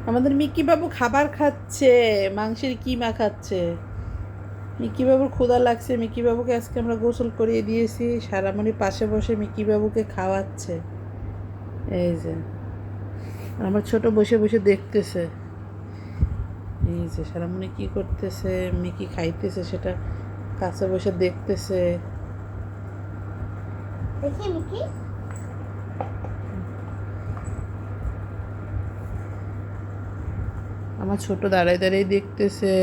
আমাদের মিকি বাবু খাবার খাচ্ছে, মাংসের কিমা খাচ্ছে। মিকি বাবুর ক্ষুধা লাগছে, মিকি বাবুকে আজকে আমরা গোসল করিয়ে দিয়েছি। সারামণি পাশে বসে মিকি বাবুকে খাওয়াচ্ছে। এই যে আমার ছোট বসে বসে দেখতেছে। এই যে সারামণি কি করতেছে, মিকি খাইতেছে সেটা কাছে বসে দেখতেছে। দেখি মিকি, আমার ছোট দাঁড়ায় দাঁড়িয়ে দেখতেছে।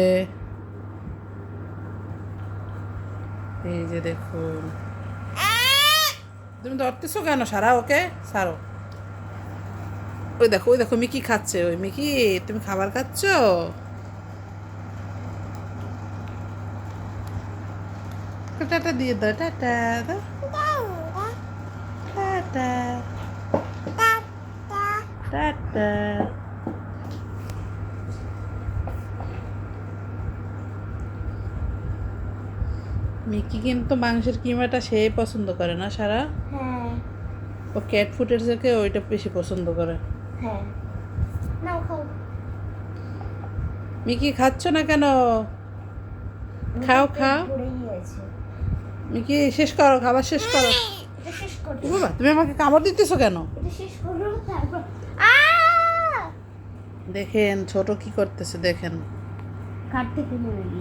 এই যে দেখুন, তুমি ধরতেছো কেন? সারা ওকে, সারো। ওই দেখো মিকি খাচ্ছে। ওই মিকি, তুমি খাবার খাচ্ছ? টাটা দিয়ে দাও, টাটা দাও, টাটা টাটা। মিকি কিন্তু মাংসের কিমাটা সে পছন্দ করে না সারা। হ্যাঁ ও ক্যাট ফুডের থেকে ওইটা বেশি পছন্দ করে। হ্যাঁ, নাও খাও। মিকি খাচ্ছ না কেন? খাও খাও। ভরেই আছে। মিকি শেষ করো, খাবার শেষ করো। এটা শেষ করো, বাবা, তুমি আমাকে কামড় দিতেছো কেন? এটা শেষ করো তারপর দেখেন ছোট কি করতেছে, দেখেন। কাট থেকে মরে গিয়ে